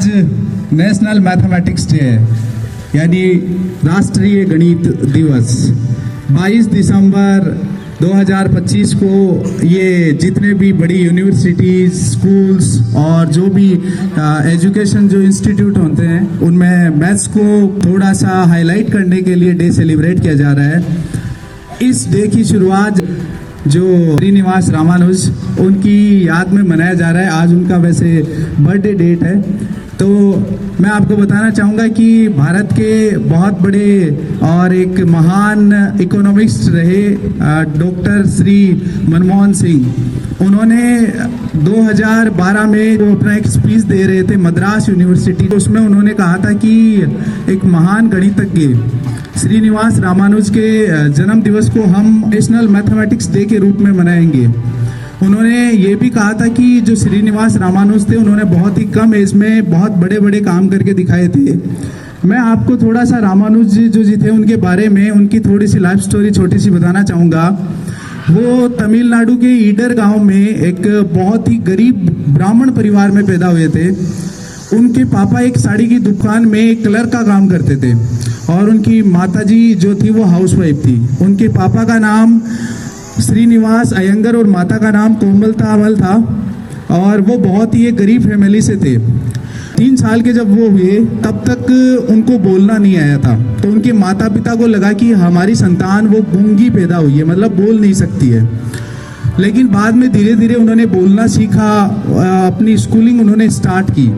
National mathematics day है, यानी राष्ट्रीय गणित दिवस। 22 दिसंबर 2025 को ये जितने भी बड़ी यूनिवर्सिटीज़, स्कूल्स और जो भी एजुकेशन जो इंस्टीट्यूट होते हैं उनमें मैथ्स को थोड़ा सा हाईलाइट करने के लिए डे सेलिब्रेट किया जा रहा है। इस डे की शुरुआत जो श्रीनिवास रामानुज उनकी याद में मनाया जा रहा है। आज उनका वैसे बर्थडे डेट है। तो मैं आपको बताना चाहूँगा कि भारत के बहुत बड़े और एक महान इकोनॉमिस्ट रहे डॉक्टर श्री मनमोहन सिंह। उन्होंने 2012 में जो अपना एक स्पीच दे रहे थे मद्रास यूनिवर्सिटी, उसमें उन्होंने कहा था कि एक महान गणितज्ञ श्रीनिवास रामानुज के जन्म दिवस को हम नेशनल मैथमेटिक्स डे के रूप में मनाएंगे। उन्होंने ये भी कहा था कि जो श्रीनिवास रामानुज थे उन्होंने बहुत ही कम एज में बहुत बड़े बड़े काम करके दिखाए थे। मैं आपको थोड़ा सा रामानुज जी थे उनके बारे में उनकी थोड़ी सी लाइफ स्टोरी छोटी सी बताना चाहूँगा। वो तमिलनाडु के ईडर गांव में एक बहुत ही गरीब ब्राह्मण परिवार में पैदा हुए थे। उनके पापा एक साड़ी की दुकान में क्लर्क का काम करते थे और उनकी माताजी जो थी वो हाउसवाइफ थी। उनके पापा का नाम श्रीनिवास अयंगर और माता का नाम कोमलता था और वो बहुत ही एक गरीब फैमिली से थे। 3 साल के जब वो हुए तब तक उनको बोलना नहीं आया था, तो उनके माता पिता को लगा कि हमारी संतान वो गूंगी पैदा हुई है, मतलब बोल नहीं सकती है। लेकिन बाद में धीरे धीरे उन्होंने बोलना सीखा, अपनी स्कूलिंग उन्होंने स्टार्ट की।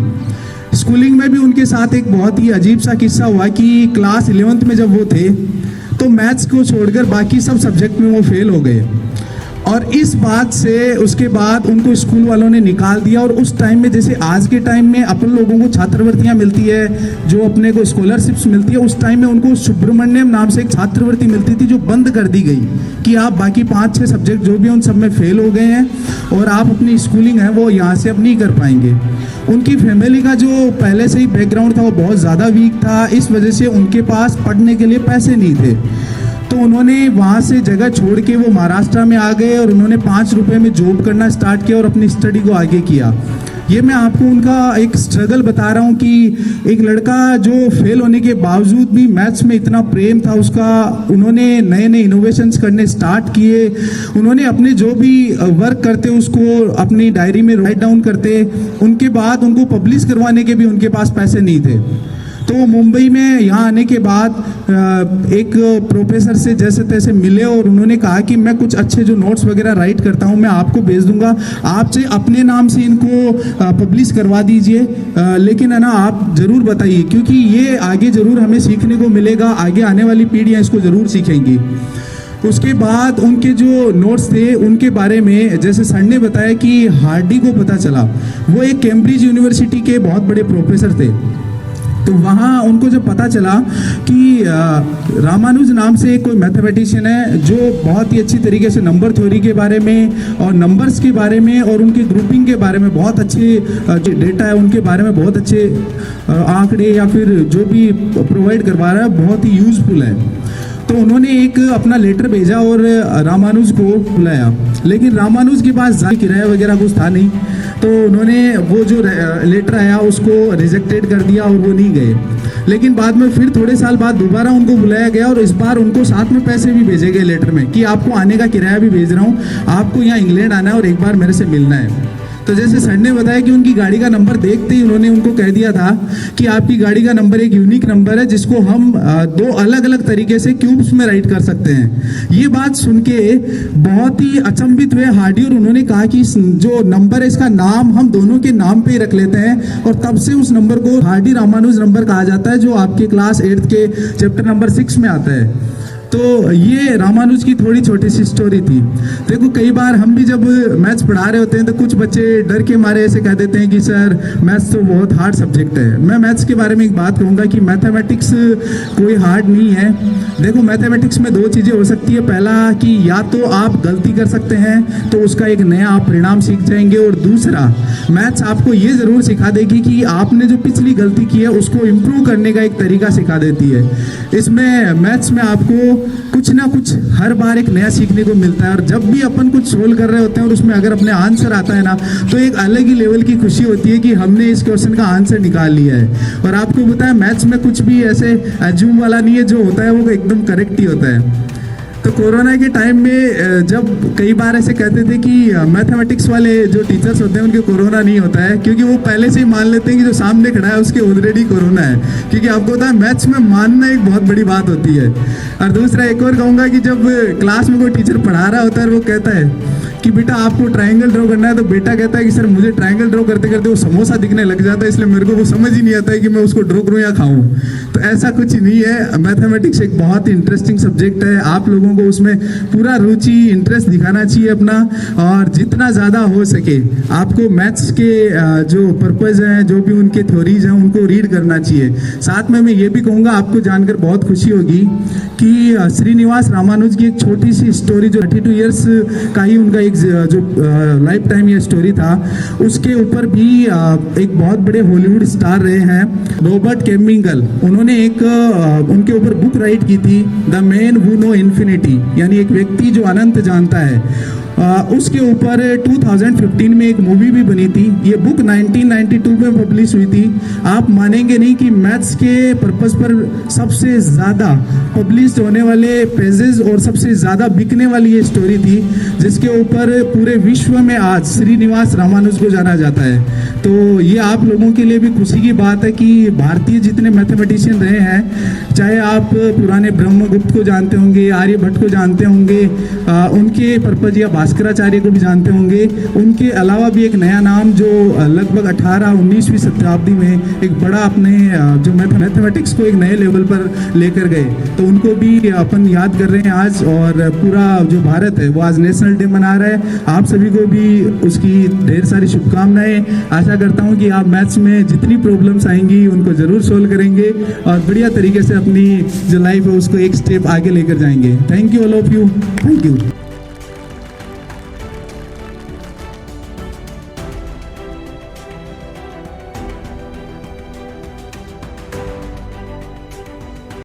स्कूलिंग में भी उनके साथ एक बहुत ही अजीब सा किस्सा हुआ कि क्लास 11th में जब वो थे तो मैथ्स को छोड़कर बाकी सब सब्जेक्ट में वो फेल हो गए और इस बात से उसके बाद उनको स्कूल वालों ने निकाल दिया। और उस टाइम में जैसे आज के टाइम में अपन लोगों को छात्रवृत्तियां मिलती है, जो अपने को स्कॉलरशिप्स मिलती है, उस टाइम में उनको सुब्रमण्यम नाम से एक छात्रवृत्ति मिलती थी जो बंद कर दी गई कि आप बाकी 5-6 सब्जेक्ट जो भी उन सब में फेल हो गए हैं और आप अपनी स्कूलिंग है वो यहाँ से अब नहीं कर पाएंगे। उनकी फैमिली का जो पहले से ही बैकग्राउंड था वो बहुत ज़्यादा वीक था, इस वजह से उनके पास पढ़ने के लिए पैसे नहीं थे। तो उन्होंने वहाँ से जगह छोड़ के वो महाराष्ट्र में आ गए और उन्होंने 5 रुपये में जॉब करना स्टार्ट किया और अपनी स्टडी को आगे किया। ये मैं आपको उनका एक स्ट्रगल बता रहा हूँ कि एक लड़का जो फेल होने के बावजूद भी मैथ्स में इतना प्रेम था उसका, उन्होंने नए नए इनोवेशंस करने स्टार्ट किए। उन्होंने अपने जो भी वर्क करते उसको अपनी डायरी में राइट डाउन करते। उनके बाद उनको पब्लिश करवाने के भी उनके पास पैसे नहीं थे। तो मुंबई में यहाँ आने के बाद एक प्रोफेसर से जैसे तैसे मिले और उन्होंने कहा कि मैं कुछ अच्छे जो नोट्स वगैरह राइट करता हूँ मैं आपको भेज दूंगा, आप चाहे अपने नाम से इनको पब्लिश करवा दीजिए, लेकिन है ना आप ज़रूर बताइए क्योंकि ये आगे ज़रूर हमें सीखने को मिलेगा, आगे आने वाली पीढ़ियाँ इसको ज़रूर सीखेंगी। उसके बाद उनके जो नोट्स थे उनके बारे में जैसे सर ने बताया कि हार्डी को पता चला, वो एक कैम्ब्रिज यूनिवर्सिटी के बहुत बड़े प्रोफेसर थे। तो वहाँ उनको जब पता चला कि रामानुज नाम से कोई मैथमेटिशियन है जो बहुत ही अच्छी तरीके से नंबर थ्योरी के बारे में और नंबर्स के बारे में और उनके ग्रुपिंग के बारे में बहुत अच्छे जो डेटा है उनके बारे में बहुत अच्छे आंकड़े या फिर जो भी प्रोवाइड करवा रहा है बहुत ही यूजफुल है। तो उन्होंने एक अपना लेटर भेजा और रामानुज को बुलाया, लेकिन रामानुज के पास किराया वगैरह कुछ था नहीं, तो उन्होंने वो जो लेटर आया उसको रिजेक्टेड कर दिया और वो नहीं गए। लेकिन बाद में फिर थोड़े साल बाद दोबारा उनको बुलाया गया और इस बार उनको साथ में पैसे भी भेजे गए लेटर में कि आपको आने का किराया भी भेज रहा हूँ, आपको यहाँ इंग्लैंड आना है और एक बार मेरे से मिलना है। तो जैसे सर ने बताया कि उनकी गाड़ी का नंबर देखते ही उन्होंने उनको कह दिया था कि आपकी गाड़ी का नंबर एक यूनिक नंबर है जिसको हम 2 अलग अलग तरीके से क्यूब्स में राइट कर सकते हैं। ये बात सुन के बहुत ही अचंभित हुए हार्डी और उन्होंने कहा कि जो नंबर है इसका नाम हम दोनों के नाम पे ही रख लेते हैं और तब से उस नंबर को हार्डी रामानुज नंबर कहा जाता है जो आपके क्लास 8th के चैप्टर नंबर 6 में आता है। तो ये रामानुज की थोड़ी छोटी सी स्टोरी थी। देखो कई बार हम भी जब मैथ्स पढ़ा रहे होते हैं तो कुछ बच्चे डर के मारे ऐसे कह देते हैं कि सर मैथ्स तो बहुत हार्ड सब्जेक्ट है। मैं मैथ्स के बारे में एक बात कहूँगा कि मैथमेटिक्स कोई हार्ड नहीं है। देखो मैथमेटिक्स में 2 चीज़ें हो सकती है, पहला कि या तो आप गलती कर सकते हैं तो उसका एक नया आप परिणाम सीख जाएंगे, और दूसरा मैथ्स आपको ये ज़रूर सिखा देगी कि आपने जो पिछली गलती की है उसको इम्प्रूव करने का एक तरीका सिखा देती है। इसमें मैथ्स में आपको कुछ ना कुछ हर बार एक नया सीखने को मिलता है, और जब भी अपन कुछ सोल्व कर रहे होते हैं और उसमें अगर अपने आंसर आता है ना, तो एक अलग ही लेवल की खुशी होती है कि हमने इस क्वेश्चन का आंसर निकाल लिया है। और आपको पता है मैथ्स में कुछ भी ऐसे अज्यूम वाला नहीं है, जो होता है वो एकदम करेक्ट ही होता है। तो कोरोना के टाइम में जब कई बार ऐसे कहते थे कि मैथमेटिक्स वाले जो टीचर्स होते हैं उनके कोरोना नहीं होता है, क्योंकि वो पहले से ही मान लेते हैं कि जो सामने खड़ा है उसके ऑलरेडी कोरोना है, क्योंकि आपको पता है मैथ्स में मानना एक बहुत बड़ी बात होती है। और दूसरा एक और कहूँगा कि जब क्लास में कोई टीचर पढ़ा रहा होता है और वो कहता है कि बेटा आपको ट्रायंगल ड्रॉ करना है, तो बेटा कहता है कि सर मुझे ट्रायंगल ड्रॉ करते करते वो समोसा दिखने लग जाता है, इसलिए मेरे को वो समझ ही नहीं आता है कि मैं उसको ड्रॉ करूँ या खाऊं। तो ऐसा कुछ नहीं है, मैथमेटिक्स एक बहुत ही इंटरेस्टिंग सब्जेक्ट है। आप लोगों को उसमें पूरा रुचि इंटरेस्ट दिखाना चाहिए अपना, और जितना ज़्यादा हो सके आपको मैथ्स के जो पर्पज़ हैं, जो भी उनके थ्योरीज हैं, उनको रीड करना चाहिए। साथ में मैं ये भी कहूँगा, आपको जानकर बहुत खुशी होगी कि श्रीनिवास रामानुज की एक छोटी सी स्टोरी, जो 32 ईयर्स का ही उनका जो लाइफ टाइम ये स्टोरी था, उसके ऊपर भी एक बहुत बड़े हॉलीवुड स्टार रहे हैं रॉबर्ट कैम्बिंगल, उन्होंने एक उनके ऊपर बुक राइट की थी, the man who no infinity, यानी एक व्यक्ति जो अनंत जानता है। उसके ऊपर 2015 में एक मूवी भी बनी थी। ये बुक 1992 में पब्लिश हुई थी। आप मानेंगे नहीं कि मैथ्स के पर्पस पर सबसे ज़्यादा पब्लिश होने वाले पेजेस और सबसे ज़्यादा बिकने वाली ये स्टोरी थी, जिसके ऊपर पूरे विश्व में आज श्रीनिवास रामानुज को जाना जाता है। तो ये आप लोगों के लिए भी खुशी की बात है कि भारतीय जितने मैथमेटिशियन रहे हैं, चाहे आप पुराने ब्रह्मगुप्त को जानते होंगे, आर्यभट्ट को जानते होंगे, उनके पर्पज या भास्कराचार्य को भी जानते होंगे, उनके अलावा भी एक नया नाम जो लगभग 18-19वीं शताब्दी में एक बड़ा अपने जो मैथमेटिक्स को एक नए लेवल पर लेकर गए, तो उनको भी अपन याद कर रहे हैं आज। और पूरा जो भारत है वो आज नेशनल डे मना रहा है। आप सभी को भी उसकी ढेर सारी शुभकामनाएं। आशा करता हूं कि आप मैथ्स में जितनी प्रॉब्लम्स आएंगी उनको ज़रूर सोल्व करेंगे और बढ़िया तरीके से अपनी जो लाइफ है उसको एक स्टेप आगे लेकर जाएंगे। Thank you all of you, thank you.